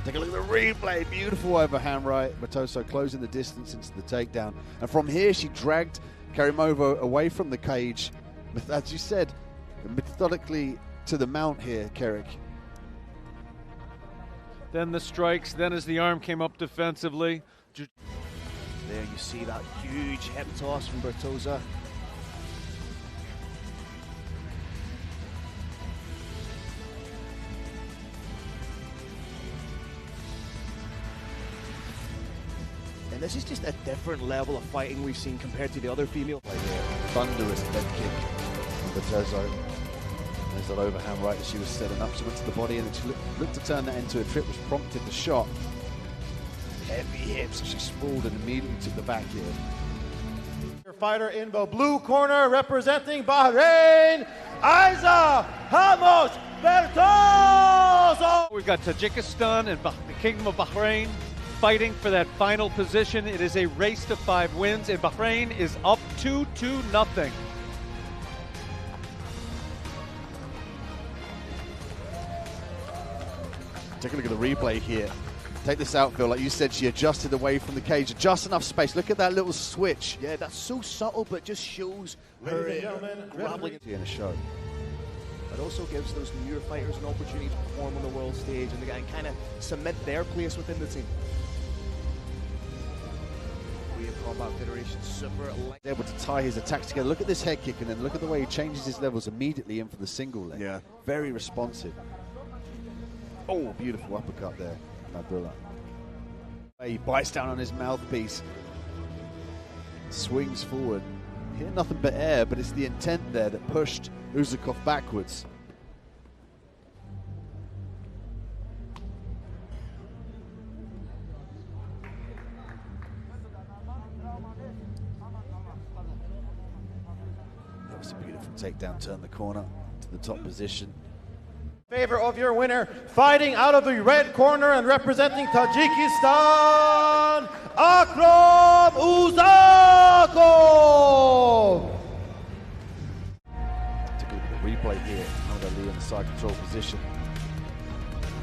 Take a look at the replay. Beautiful overhand right. Mattoso closing the distance into the takedown. And from here, she dragged Kerimova away from the cage. As you said, methodically to the mount here, Kerik. Then the strikes, then as the arm came up defensively. There you see that huge hip toss from Bertosa. And this is just a different level of fighting we've seen compared to the other female. Thunderous head kick from Bertosa. There's that overhand right that she was setting up. She went to the body and then she looked to turn that into a trip, which prompted the shot. Heavy hips, she sprawled and immediately took the back here. Your fighter in the blue corner representing Bahrain, Aiza Ramos Bertosa. We've got Tajikistan and the Kingdom of Bahrain fighting for that final position. It is a race to 5 wins, and Bahrain is up 2-0. Take a look at the replay here. Take this outfield, like you said, she adjusted away from the cage, just enough space. Look at that little switch. Yeah, that's so subtle, but just shows her grappling in a show. It also gives those newer fighters an opportunity to perform on the world stage and kind of cement their place within the team. Combat Federation super able to tie his attacks together. Look at this head kick and then look at the way he changes his levels immediately in for the single leg. Yeah. Very responsive. Oh, beautiful uppercut there, Abdullah. He bites down on his mouthpiece. Swings forward. He hit nothing but air, but it's the intent there that pushed Uzakov backwards. A beautiful takedown, turn the corner to the top position. Favor of your winner, fighting out of the red corner and representing Tajikistan, Akram Uzakov. Take a look at the replay here. Muhammad Ali in the side control position.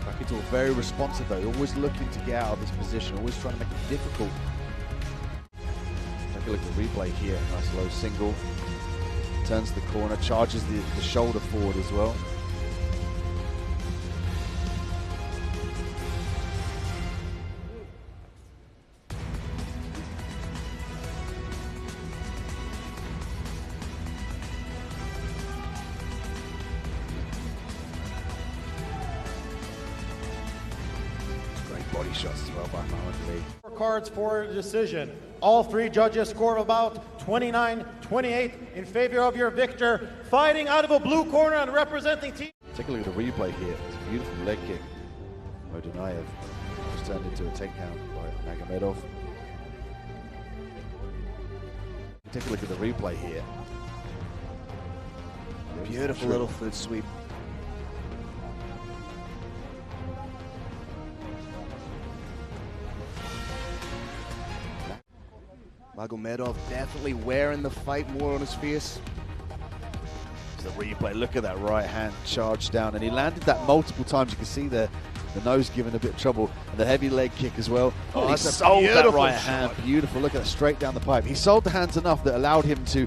Rakitic very responsive though, always looking to get out of this position, always trying to make it difficult. Take a look at the replay here. Nice low single. Turns the corner, charges the shoulder forward as well. Great body shots as well by Muhammad Ali. Cards for decision. All 3 judges score about 29-28 in favor of your victor. Fighting out of a blue corner and representing team. Take a look at the replay here. It's a beautiful leg kick. Modunayev just turned into a takedown by Magomedov. Take a look at the replay here. Beautiful little foot sweep. Magomedov definitely wearing the fight more on his face. The replay, look at that right hand charge down, and he landed that multiple times. You can see the nose giving a bit of trouble, and the heavy leg kick as well. Oh, he sold that right hand, beautiful. Look at that, straight down the pipe. He sold the hands enough that allowed him to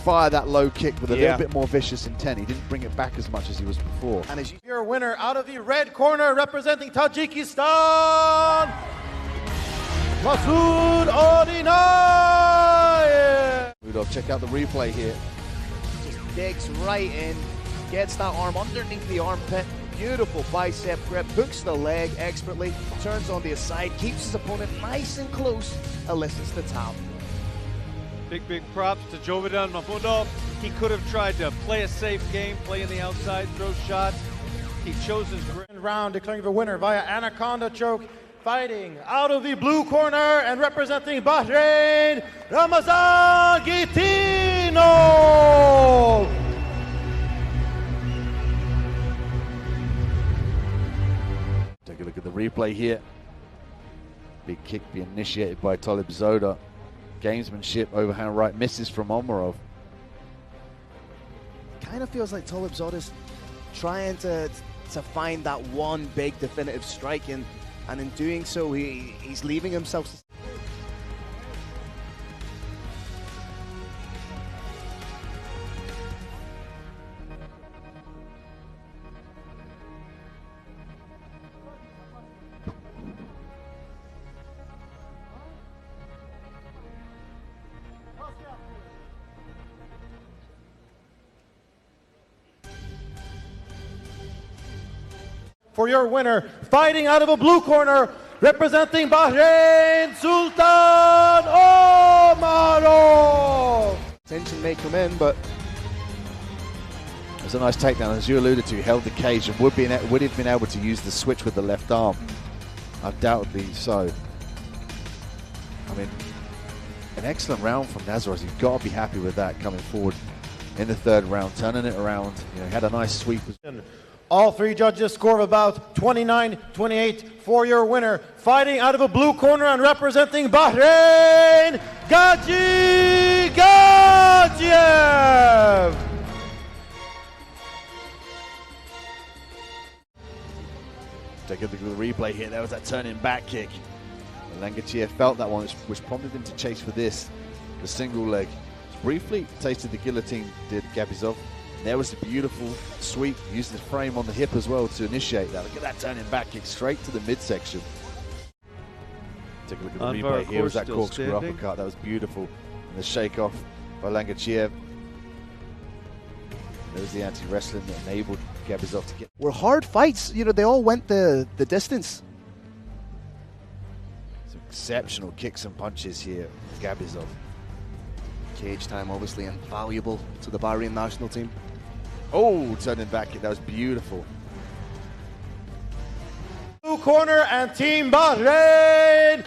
fire that low kick with a little bit more vicious intent. He didn't bring it back as much as he was before. And as your winner out of the red corner representing Tajikistan, Masoud Ordinayev. Rudolph, check out the replay here. Just digs right in, gets that arm underneath the armpit. Beautiful bicep grip, hooks the leg expertly, turns on the side, keeps his opponent nice and close, elicits the tap. Big props to Jovidan Mahmudov. He could have tried to play a safe game, play in the outside, throw shots. He chose his round, declaring the winner via Anaconda choke. Fighting out of the blue corner and representing Bahrain, Ramazan Gitino. Take a look at the replay here. Big kick being initiated by Talib Zoda. Gamesmanship, overhand right misses from Omarov. Kind of feels like Talib Zoda's trying to find that one big definitive strike, and and in doing so, he's leaving himself. For your winner, fighting out of a blue corner, representing Bahrain, Sultan Omarov. Tension may come in, but it was a nice takedown, as you alluded to. He held the cage and would have been able to use the switch with the left arm. Undoubtedly so. I mean, an excellent round from Nazareth. You've got to be happy with that coming forward in the third round, turning it around. You know, he had a nice sweep. All three judges score of about 29-28 for your winner. Fighting out of a blue corner and representing Bahrain, Gaji Gadziev. Take a look at the replay here. There was that turning back kick. Langachiev felt that one, which prompted him to chase for this, the single leg. Briefly tasted the guillotine, did Gabizov. There was a beautiful sweep, used his frame on the hip as well to initiate that. Look at that turning back kick straight to the midsection. Take a look at the replay here. Was that corkscrew uppercut? That was beautiful. And the shake off by Langachiev. There was the anti-wrestling that enabled Gabizov to get. Were hard fights. You know, they all went the distance. Some exceptional kicks and punches here, Gabizov. Cage time obviously invaluable to the Bahrain national team. Oh, turning back kick, that was beautiful. Blue corner and Team Bahrain,